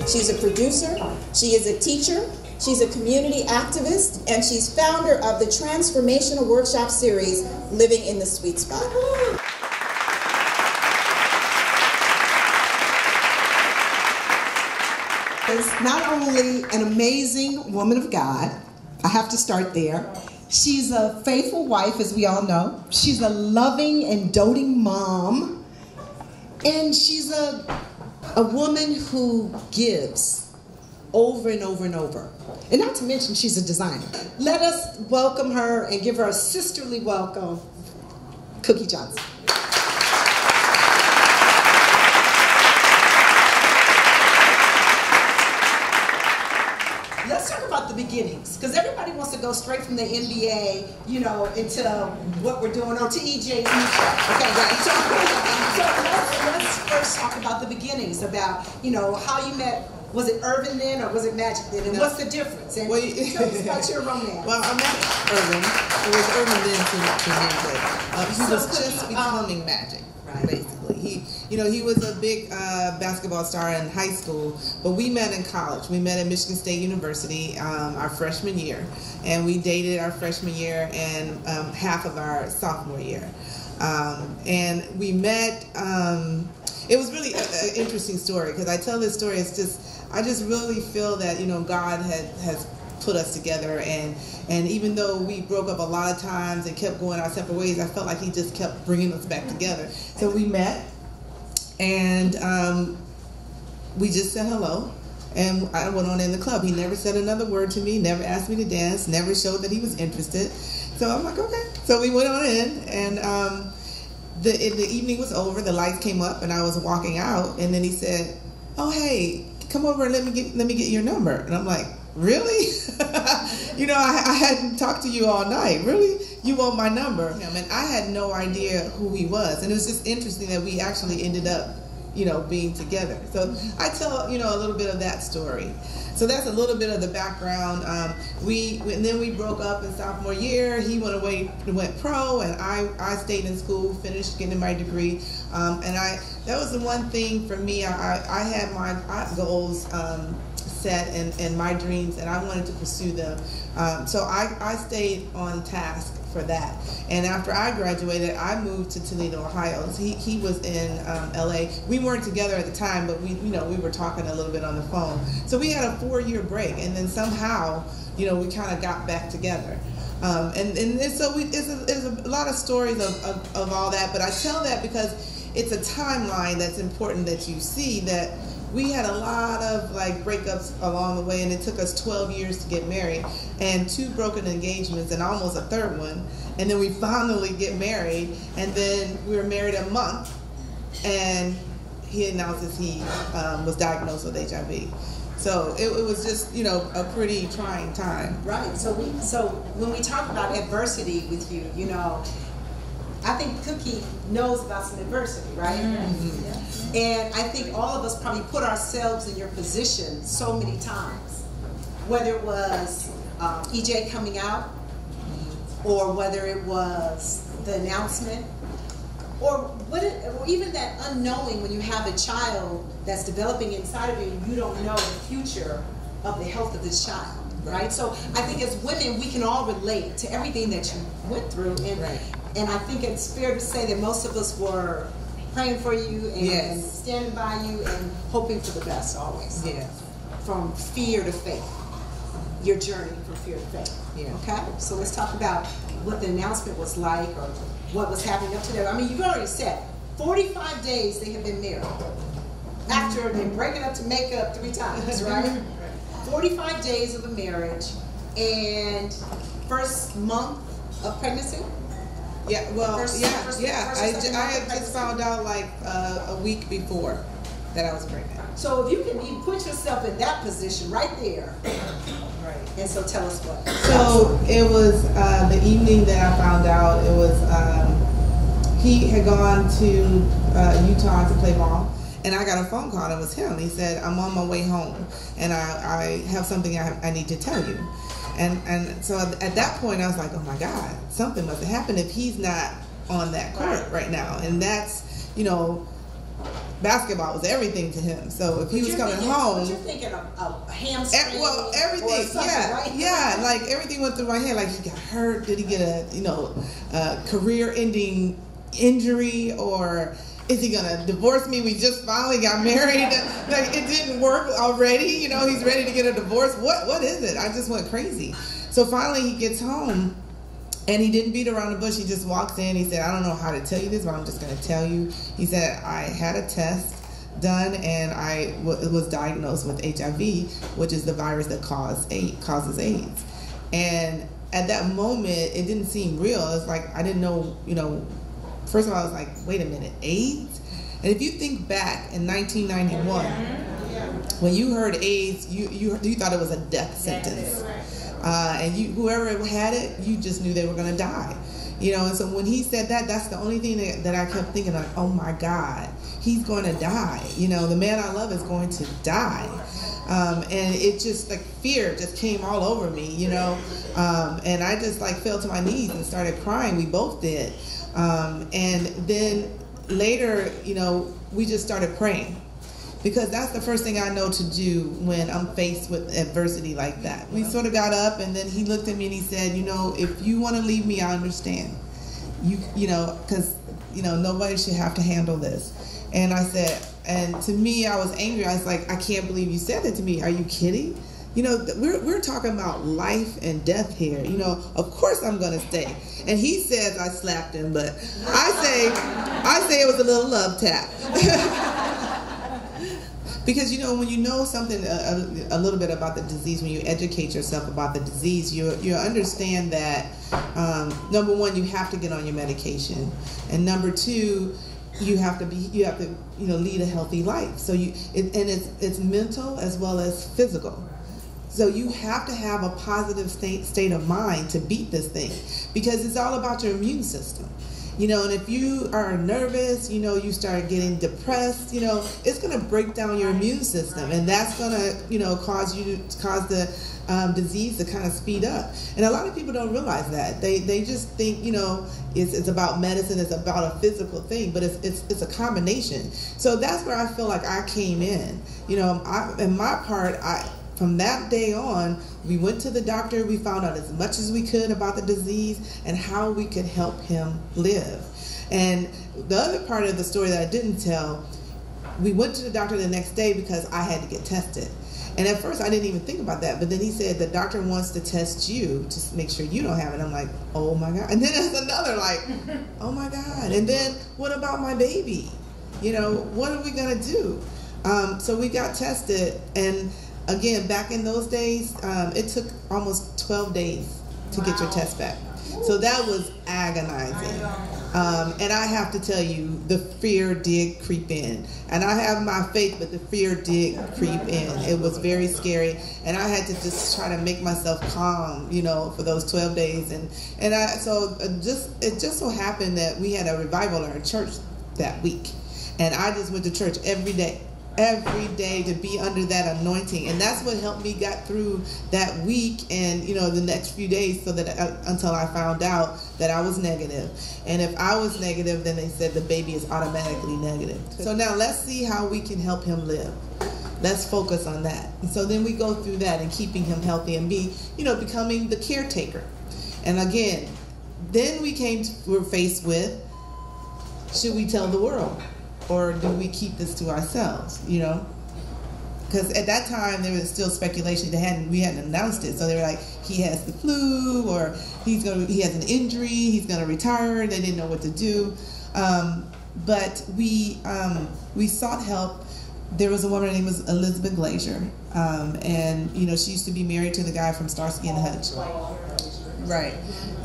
She's a producer, she is a teacher, she's a community activist, and she's founder of the transformational workshop series, Living in the Sweet Spot. Is not only an amazing woman of God, I have to start there. She's a faithful wife, as we all know. She's a loving and doting mom. And she's a woman who gives over and over and over. And not to mention, she's a designer. Let us welcome her and give her a sisterly welcome, Cookie Johnson. Let's talk about the beginnings, because everybody wants to go straight from the NBA, you know, into what we're doing, or to EJ. Okay, right. So let's first talk about the beginnings, about, you know, how you met. Was it Irvin then, or was it Magic then? And what's the difference? And tell us about your romance. Well, I met Irvin. It was Irvin then to me. He was just becoming Magic, basically. He was a big basketball star in high school, but we met in college. We met at Michigan State University our freshman year, and we dated our freshman year and half of our sophomore year. And we met. It was really an interesting story, because I tell this story. I just really feel that, you know, God has put us together, and even though we broke up a lot of times and kept going our separate ways, I felt like He just kept bringing us back together. So we met, and we just said hello, and I went on in the club. He never said another word to me, never asked me to dance, never showed that he was interested. So I'm like, okay. So we went on in, and the evening was over, the lights came up, and I was walking out, and then he said, "Oh, hey, come over and let me get your number." And I'm like, "Really?" You know, I hadn't talked to you all night. Really? You want my number? And I had no idea who he was, and it was just interesting that we actually ended up, you know, being together. So I tell, you know, a little bit of that story. So that's a little bit of the background. And then we broke up in sophomore year. He went away and went pro, and I stayed in school, finished getting my degree. That was the one thing for me. I had my goals set and my dreams, and I wanted to pursue them. So I stayed on task for that. And after I graduated, I moved to Toledo, Ohio. So he was in LA. We weren't together at the time, but we were talking a little bit on the phone. So we had a 4-year break, and then somehow, you know, we kind of got back together. So it's a lot of stories of all that, but I tell that because it's a timeline that's important that you see, that we had a lot of like breakups along the way, and it took us 12 years to get married, and 2 broken engagements, and almost a 3rd one, and then we finally get married, and then we were married a month, and he announces he was diagnosed with HIV. So it was just, you know, a pretty trying time. Right. So when we talk about adversity with you, you know, I think Cookie knows about some adversity, right? Mm-hmm. And I think all of us probably put ourselves in your position so many times, whether it was EJ coming out, or whether it was the announcement, or even that unknowing when you have a child that's developing inside of you and you don't know the future of the health of this child. Right? So I think as women, we can all relate to everything that you went through, and I think it's fair to say that most of us were praying for you and standing by you and hoping for the best always. Yes. From fear to faith, your journey from fear to faith. Yeah. Okay, so let's talk about what the announcement was like, or what was happening up to that. I mean, you've already said 45 days they have been married after they break it up to make up 3 times, right? 45 days of a marriage, and first month of pregnancy? Yeah, well, I had just found out like a week before that I was pregnant. So if you can put yourself in that position right there. Right. And so tell us what. So it was the evening that I found out. It was, he had gone to Utah to play ball. And I got a phone call, and it was him. He said, "I'm on my way home, and I have something I need to tell you." And so at that point, I was like, "Oh my God, something must have happened if he's not on that court right now." And that's, you know, basketball was everything to him. So if he was coming home, you're thinking of hamstring, well, everything, right? yeah, like everything went through my head. Like, he got hurt. Did he get a career-ending injury, or is he gonna divorce me? We just finally got married. Like, it didn't work already. He's ready to get a divorce. What is it? I just went crazy. So finally, he gets home. And he didn't beat around the bush. He just walks in. He said, I don't know how to tell you this, but I'm just going to tell you. He said, I had a test done, and I was diagnosed with HIV, which is the virus that causes AIDS. And at that moment, it didn't seem real. It's like, I didn't know, first of all, I was like, wait a minute, AIDS? And if you think back in 1991, when you heard AIDS, you thought it was a death sentence. And whoever had it, you just knew they were going to die. And so when he said that, that's the only thing that I kept thinking, like, oh my God, he's going to die. The man I love is going to die. And it just, like, fear just came all over me, and I just, like, fell to my knees and started crying. We both did. And then later, we just started praying. Because that's the first thing I know to do when I'm faced with adversity like that. We sort of got up, and then he looked at me and he said, if you want to leave me, I understand. Because, nobody should have to handle this. And I said, and to me, I was angry. I was like, I can't believe you said that to me. Are you kidding? We're talking about life and death here. Of course I'm going to stay. And he says I slapped him, but I say it was a little love tap. Because, when you know something, a little bit about the disease, when you educate yourself about the disease, you understand that, number one, you have to get on your medication. And number two, you have to lead a healthy life. So it's mental as well as physical. So you have to have a positive state of mind to beat this thing, because it's all about your immune system. And if you are nervous, you start getting depressed, it's going to break down your immune system, and that's going to, cause the disease to kind of speed up. And a lot of people don't realize that. They just think, it's about medicine, it's about a physical thing, but it's a combination. So that's where I feel like I came in. In my part, from that day on, we went to the doctor. We found out as much as we could about the disease and how we could help him live. And the other part of the story that I didn't tell, we went to the doctor the next day because I had to get tested. And at first I didn't even think about that. But then he said, the doctor wants to test you to make sure you don't have it. I'm like, oh my God. And then there's another, like, oh my God. And then what about my baby? What are we going to do? So we got tested, and again, back in those days, it took almost 12 days to get your test back. So that was agonizing. And I have to tell you, the fear did creep in. And I have my faith, but the fear did creep in. It was very scary. And I had to just try to make myself calm, for those 12 days. And it just so happened that we had a revival in our church that week. And I just went to church every day to be under that anointing, and that's what helped me get through that week and the next few days, so that until I found out that I was negative. And if I was negative, then they said the baby is automatically negative. So now let's see how we can help him live. Let's focus on that. And so then we go through that and keeping him healthy and becoming the caretaker. And again, then we're faced with, should we tell the world? Or do we keep this to ourselves, Because at that time, there was still speculation. We hadn't announced it. So they were like, he has the flu, or he has an injury, he's going to retire. They didn't know what to do. But we sought help. There was a woman named Elizabeth Glazier. And, she used to be married to the guy from Starsky and Hutch. Right.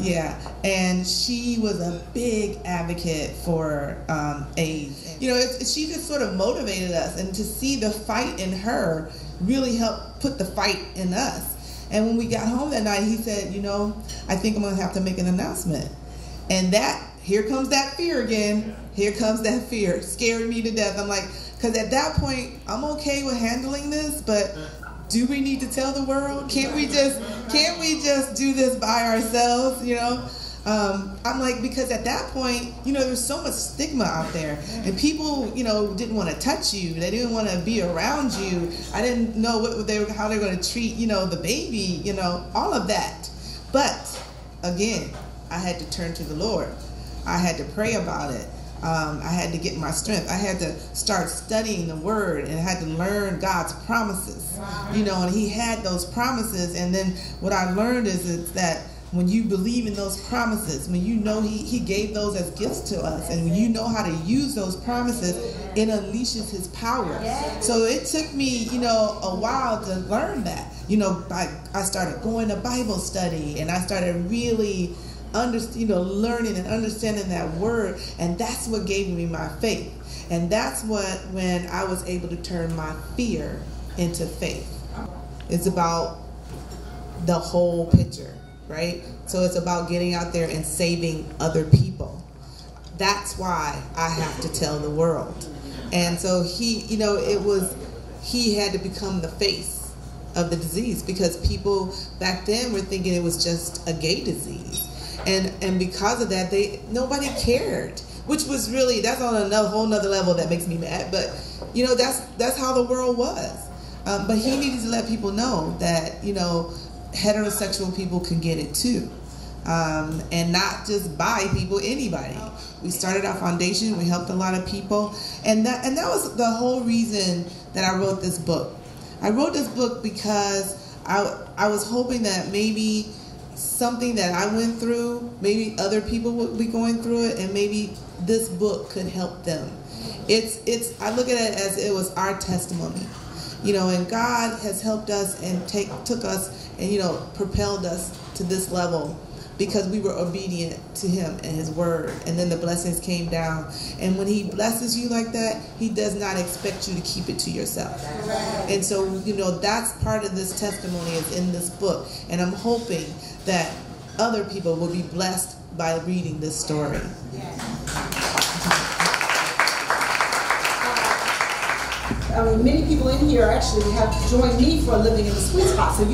Yeah. And she was a big advocate for AIDS. She just sort of motivated us, and to see the fight in her really helped put the fight in us. And when we got home that night, he said, I think I'm going to have to make an announcement. And here comes that fear again. Here comes that fear. Scared me to death. I'm like, because at that point, I'm okay with handling this, but do we need to tell the world? Can't we just do this by ourselves? I'm like, because at that point, there's so much stigma out there, and people, didn't want to touch you. They didn't want to be around you. I didn't know how they're going to treat, the baby, all of that. But again, I had to turn to the Lord. I had to pray about it. I had to get my strength. I had to start studying the Word, and I had to learn God's promises. And He had those promises. And then what I learned is that when you believe in those promises, when you know He gave those as gifts to us, and when you know how to use those promises, it unleashes His power. So it took me, a while to learn that. I started going to Bible study, and I started really learning and understanding that Word, and that's what gave me my faith. And that's when I was able to turn my fear into faith. It's about the whole picture, right? So it's about getting out there and saving other people. That's why I have to tell the world. And so he had to become the face of the disease, because people back then were thinking it was just a gay disease. And because of that, nobody cared, which was really, that's on a whole nother level that makes me mad. But that's how the world was. But he needed to let people know that heterosexual people can get it too, and not just bi people, anybody. We started our foundation. We helped a lot of people, and that was the whole reason that I wrote this book. I wrote this book because I was hoping that maybe something that I went through, maybe other people would be going through it, and maybe this book could help them. I look at it as it was our testimony, and God has helped us and took us and propelled us to this level because we were obedient to Him and His Word, and then the blessings came down. And when He blesses you like that, He does not expect you to keep it to yourself. And so that's part of this testimony is in this book, and I'm hoping that other people will be blessed by reading this story. Many people in here actually have joined me for Living in the Sweet Spot, so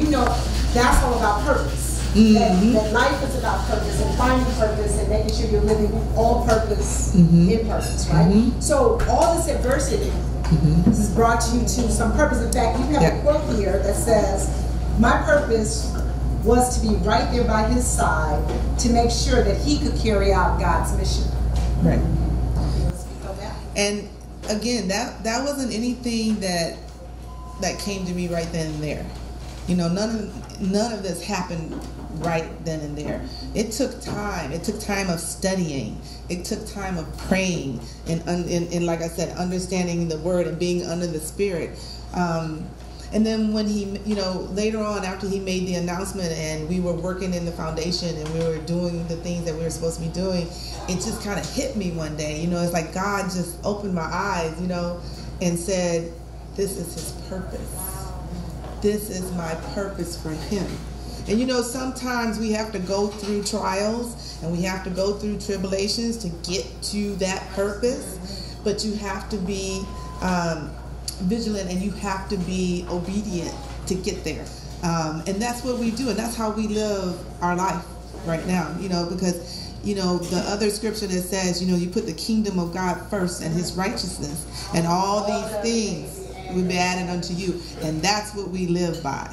that's all about purpose. That life is about purpose and finding purpose and making sure you're living all purpose in purpose, right? So all this adversity has brought you to some purpose. In fact, you have a quote here that says, "My purpose was to be right there by His side to make sure that He could carry out God's mission." Right. And again, that wasn't anything that came to me right then and there. None of this happened right then and there. It took time. It took time of studying. It took time of praying and like I said, understanding the Word and being under the Spirit. And then when He, later on after He made the announcement and we were working in the foundation and we were doing the things that we were supposed to be doing, it just kind of hit me one day. It's like God just opened my eyes, and said, this is His purpose. This is my purpose for Him. And sometimes we have to go through trials and we have to go through tribulations to get to that purpose, but you have to be vigilant and you have to be obedient to get there. And that's what we do, and that's how we live our life right now, because the other scripture that says, you put the kingdom of God first and His righteousness, and all these things will be added unto you. And that's what we live by.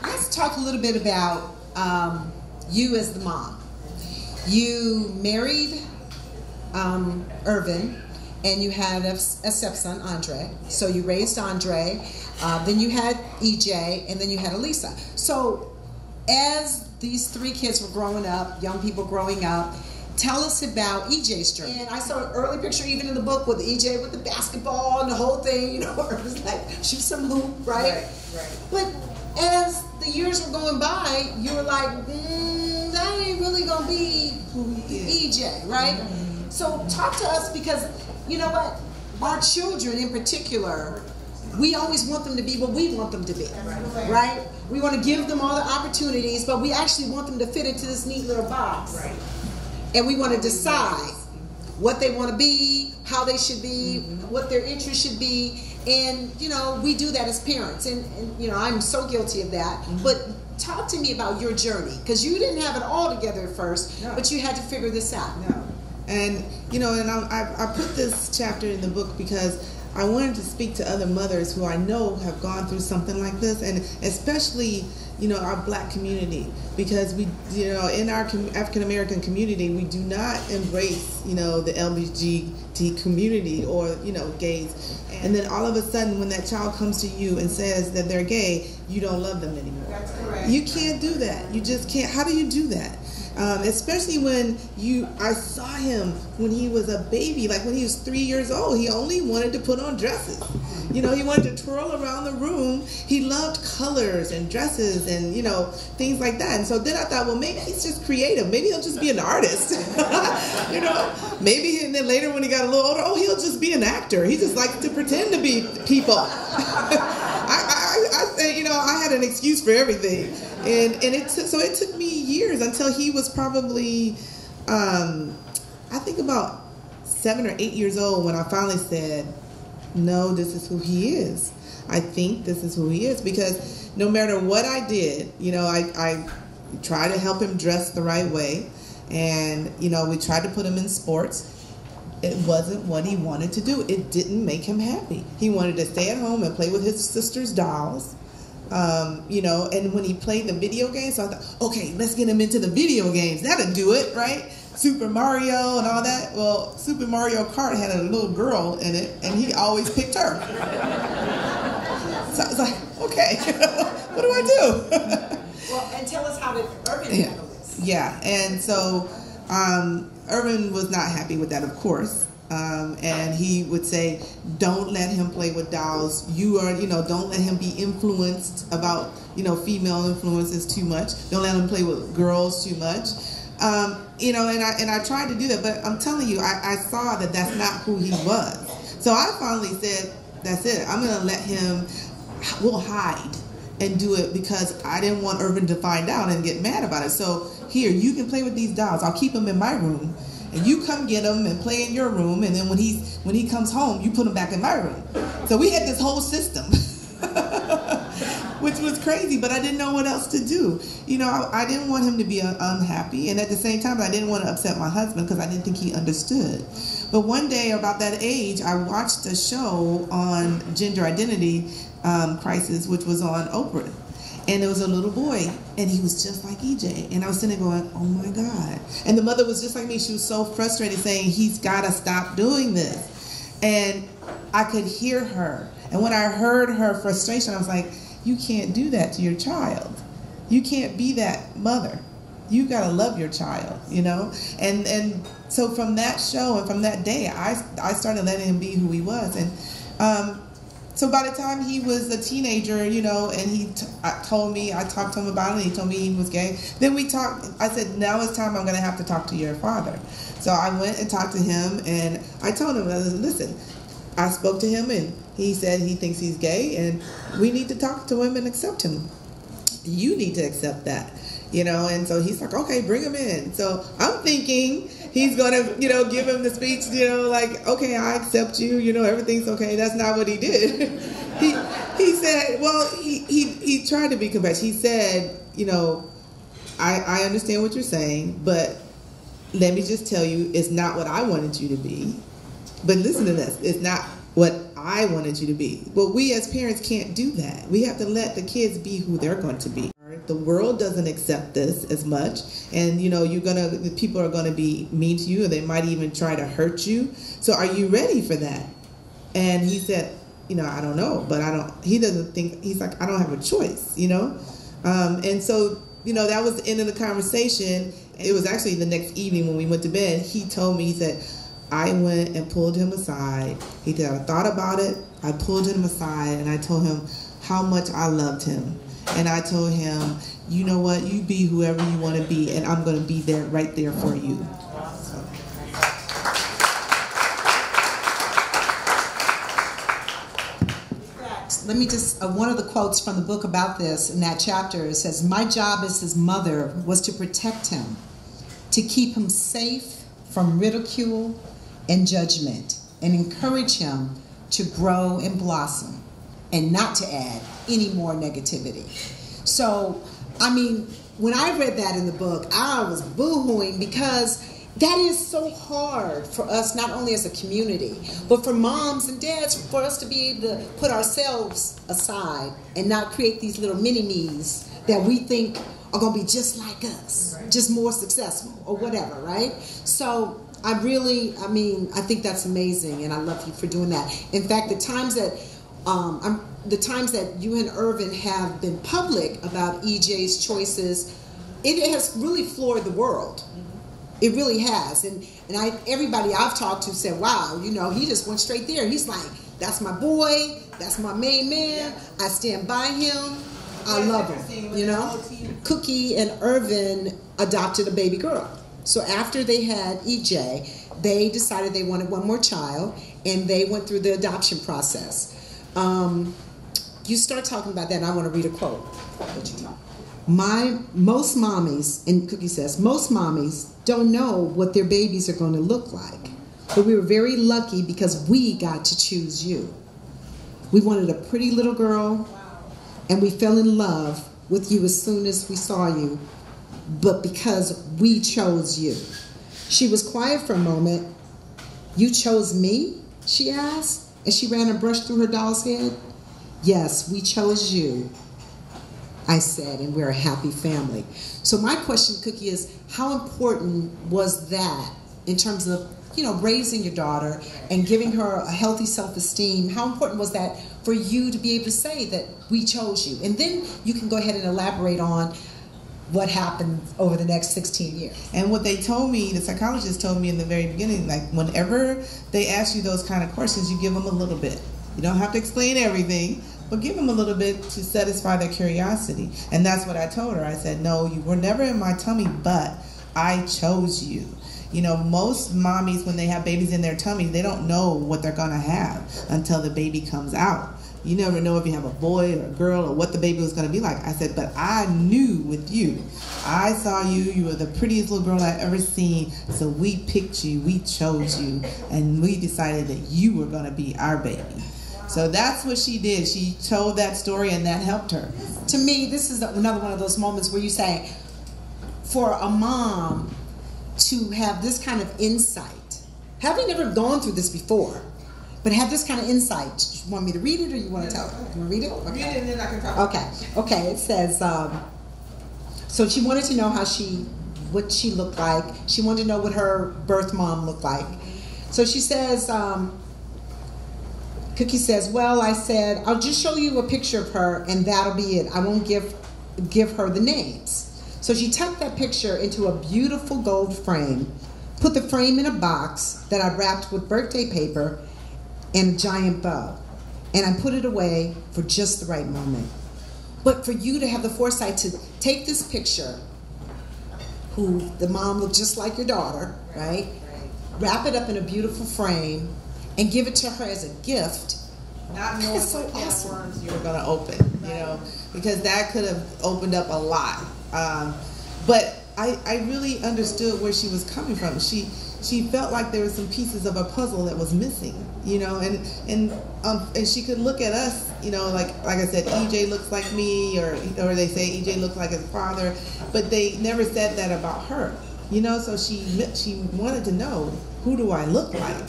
Let's talk a little bit about you as the mom. You married Irvin, and you had a stepson, Andre. So you raised Andre. Then you had EJ, and then you had Elisa. So as these three kids were growing up, young people growing up, tell us about EJ's journey. And I saw an early picture even in the book with EJ with the basketball and the whole thing, it was like, shoot some hoop, right? Right. But as the years were going by, you were like, that ain't really going to be EJ, right? So talk to us, because you know what? Our children in particular, we always want them to be what we want them to be, right? We want to give them all the opportunities, but we actually want them to fit into this neat little box. Right. And we want to decide what they want to be, how they should be, what their interests should be. And, you know, we do that as parents. And you know, I'm so guilty of that. But talk to me about your journey. Because you didn't have it all together at first, but you had to figure this out. And, you know, and I put this chapter in the book because I wanted to speak to other mothers who I know have gone through something like this, and especially, you know, our black community, because we, you know, in our African American community, we do not embrace, you know, the LGBT community or, you know, gays. And then all of a sudden, when that child comes to you and says that they're gay, you don't love them anymore. That's correct. You can't do that. You just can't. How do you do that? Especially when I saw him when he was a baby, like when he was 3 years old. He only wanted to put on dresses. You know, he wanted to twirl around the room. He loved colors and dresses and, you know, things like that. And so then I thought, well, maybe he's just creative. Maybe he'll just be an artist. You know, maybe, and then later when he got a little older, oh, he'll just be an actor. He just likes to pretend to be people. You know, I had an excuse for everything. And it took me years until he was probably, I think about 7 or 8 years old when I finally said, no, this is who he is. I think this is who he is, because no matter what I did, you know, I tried to help him dress the right way, and, you know, we tried to put him in sports. It wasn't what he wanted to do. It didn't make him happy. He wanted to stay at home and play with his sister's dolls. You know, and when he played the video games, so I thought, okay, let's get him into the video games. That'll do it, right? Super Mario and all that. Well, Super Mario Kart had a little girl in it, and he always picked her. So I was like, okay, what do I do? Well, and tell us how did Urban handle this? Yeah, and so Urban was not happy with that, of course. And he would say, don't let him play with dolls. You know, don't let him be influenced about, you know, female influences too much. Don't let him play with girls too much. You know, and I tried to do that, but I'm telling you, I saw that that's not who he was. So I finally said, that's it. I'm going to let him, we'll hide and do it, because I didn't want Urban to find out and get mad about it. So here, you can play with these dolls. I'll keep them in my room. And you come get him and play in your room, and then when he comes home, you put him back in my room. So we had this whole system, which was crazy, but I didn't know what else to do. You know, I didn't want him to be unhappy, and at the same time, I didn't want to upset my husband because I didn't think he understood. But one day, about that age, I watched a show on gender identity crisis, which was on Oprah. And there was a little boy, and he was just like EJ. And I was sitting there going, oh my God. And the mother was just like me. She was so frustrated, saying, he's got to stop doing this. And I could hear her. And when I heard her frustration, I was like, you can't do that to your child. You can't be that mother. You got to love your child, you know? And so from that show and from that day, I started letting him be who he was. And so by the time he was a teenager, you know, and I talked to him about it, and he told me he was gay. Then we talked, I said, now it's time, I'm going to have to talk to your father. So I went and talked to him, and I told him, listen, I spoke to him, and he said he thinks he's gay, and we need to talk to him and accept him. You need to accept that, you know. And so he's like, okay, bring him in. So I'm thinking he's going to, you know, give him the speech, you know, like, okay, I accept you, you know, everything's okay. That's not what he did. He said, well, he tried to be compassionate. He said, you know, I understand what you're saying, but let me just tell you, it's not what I wanted you to be. But listen to this, it's not what I wanted you to be. But we as parents can't do that. We have to let the kids be who they're going to be. The world doesn't accept this as much, and you know, people are gonna be mean to you, or they might even try to hurt you. So are you ready for that? And he said, you know, I don't know, but he doesn't think, he's like, I don't have a choice, you know? And so, you know, that was the end of the conversation. It was actually the next evening when we went to bed. He told me, he said, I went and pulled him aside. He said, I thought about it. I pulled him aside, and I told him how much I loved him. And I told him, you know what, you be whoever you want to be, and I'm going to be there, right there for you. Let me just, one of the quotes from the book about this, in that chapter, it says, my job as his mother was to protect him, to keep him safe from ridicule and judgment, and encourage him to grow and blossom and not to add any more negativity. So, I mean, when I read that in the book, I was boo-hooing because that is so hard for us, not only as a community, but for moms and dads, for us to be able to put ourselves aside and not create these little mini-me's that we think are going to be just like us, just more successful or whatever, right? So I think that's amazing, and I love you for doing that. In fact, the times that you and Irvin have been public about EJ's choices, it has really floored the world. It really has. And everybody I've talked to said, wow, he just went straight there. He's like, that's my boy, that's my main man, I stand by him, I love him, Cookie and Irvin adopted a baby girl. So after they had EJ, they decided they wanted one more child, and they went through the adoption process. You start talking about that, and I want to read a quote. Most mommies, and Cookie says, most mommies don't know what their babies are going to look like. But we were very lucky because we got to choose you. We wanted a pretty little girl, and we fell in love with you as soon as we saw you, but because we chose you. She was quiet for a moment. You chose me? She asked, as she ran a brush through her doll's head. Yes, we chose you, I said, and we're a happy family. So my question, Cookie, is how important was that in terms of, raising your daughter and giving her a healthy self-esteem? How important was that for you to be able to say that we chose you? And then you can go ahead and elaborate on what happened over the next 16 years. And what they told me, the psychologist told me in the very beginning, like whenever they ask you those kind of questions, you give them a little bit. You don't have to explain everything, but give them a little bit to satisfy their curiosity. And that's what I told her. I said, no, you were never in my tummy, but I chose you. Most mommies, when they have babies in their tummies, they don't know what they're going to have until the baby comes out. You never know if you have a boy or a girl or what the baby was going to be like. I said, but I knew with you. I saw you. You were the prettiest little girl I've ever seen. So we picked you. We chose you. And we decided that you were going to be our baby. So that's what she did. She told that story, and that helped her. To me, this is another one of those moments where you say, for a mom to have this kind of insight, having never gone through this before, but have this kind of insight. You want me to read it, or you want to tell her? You want to read it? Okay. Read it, and then I can talk. Okay. It says, so she wanted to know what she looked like. She wanted to know what her birth mom looked like. So she says, Cookie says, well, I said, I'll just show you a picture of her, and that'll be it. I won't give her the names. So she tucked that picture into a beautiful gold frame, put the frame in a box that I wrapped with birthday paper and a giant bow. And I put it away for just the right moment. But for you to have the foresight to take this picture, who the mom looked just like your daughter, right? Wrap it up in a beautiful frame and give it to her as a gift. Not knowing what can of worms you were going to open, because that could have opened up a lot. But I really understood where she was coming from. She felt like there were some pieces of a puzzle that was missing, and she could look at us, like I said, EJ looks like me, or they say EJ looks like his father, but they never said that about her, So she wanted to know, who do I look like?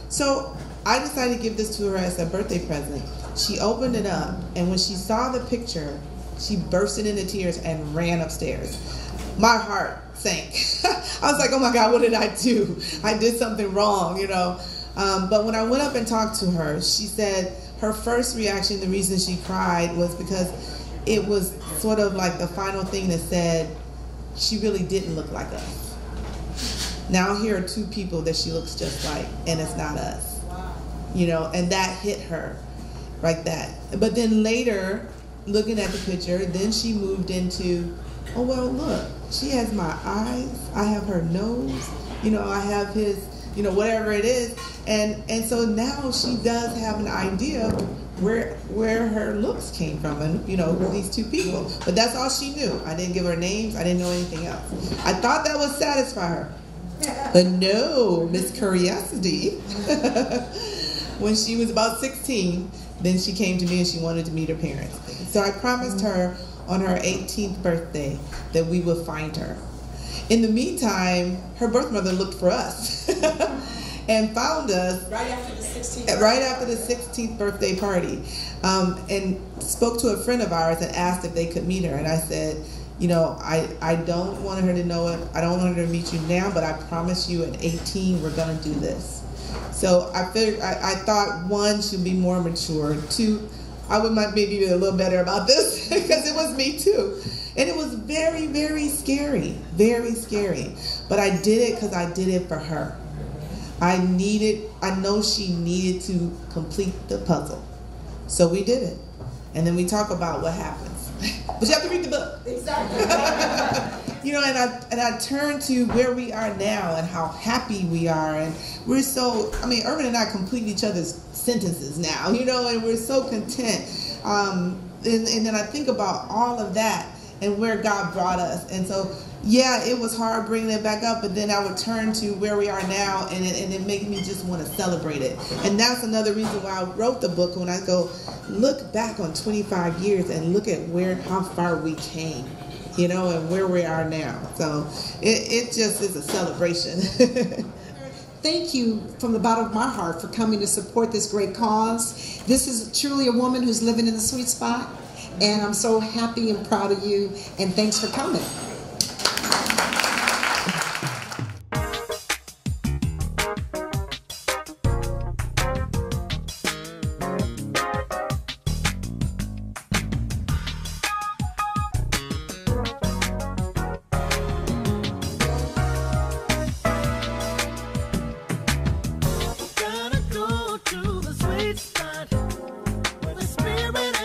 So I decided to give this to her as a birthday present. She opened it up, and when she saw the picture, she bursted into tears and ran upstairs. My heart sank. I was like, oh my God, what did I do? I did something wrong, But when I went up and talked to her, she said her first reaction, the reason she cried, was because it was sort of like the final thing that said she really didn't look like us. Now here are two people that she looks just like, and it's not us. And that hit her like that. But then later, looking at the picture, then she moved into, oh, well, look, she has my eyes, I have her nose, I have his, whatever it is. And so now she does have an idea where her looks came from, and, these two people. But that's all she knew. I didn't give her names. I didn't know anything else. I thought that would satisfy her. But no, Miss Curiosity. when she was about 16, then she came to me and she wanted to meet her parents. So I promised her on her 18th birthday that we would find her. In the meantime, her birth mother looked for us and found us right after the 16th birthday party, and spoke to a friend of ours and asked if they could meet her. And I said, you know, I don't want her to know it. I don't want her to meet you now, but I promise you at 18 we're going to do this. So I figured, I thought, one, she'll be more mature. Two, I would maybe be a little better about this because it was me too. And it was very, very scary, very scary. But I did it because I did it for her. I know she needed to complete the puzzle. So we did it. And then we talk about what happens. But you have to read the book. Exactly. You know, and I turn to where we are now and how happy we are. And we're so, I mean, Urban and I complete each other's sentences now, you know, and we're so content. And then I think about all of that and where God brought us. And so, yeah, it was hard bringing it back up, but then I would turn to where we are now, and it made me just want to celebrate it. And that's another reason why I wrote the book, when I go, look back on 25 years and look at how far we came, you know, and where we are now. So it just is a celebration. Thank you from the bottom of my heart for coming to support this great cause. This is truly a woman who's living in the sweet spot, and I'm so happy and proud of you, and thanks for coming. Gotta go to the sweet spot where the spirit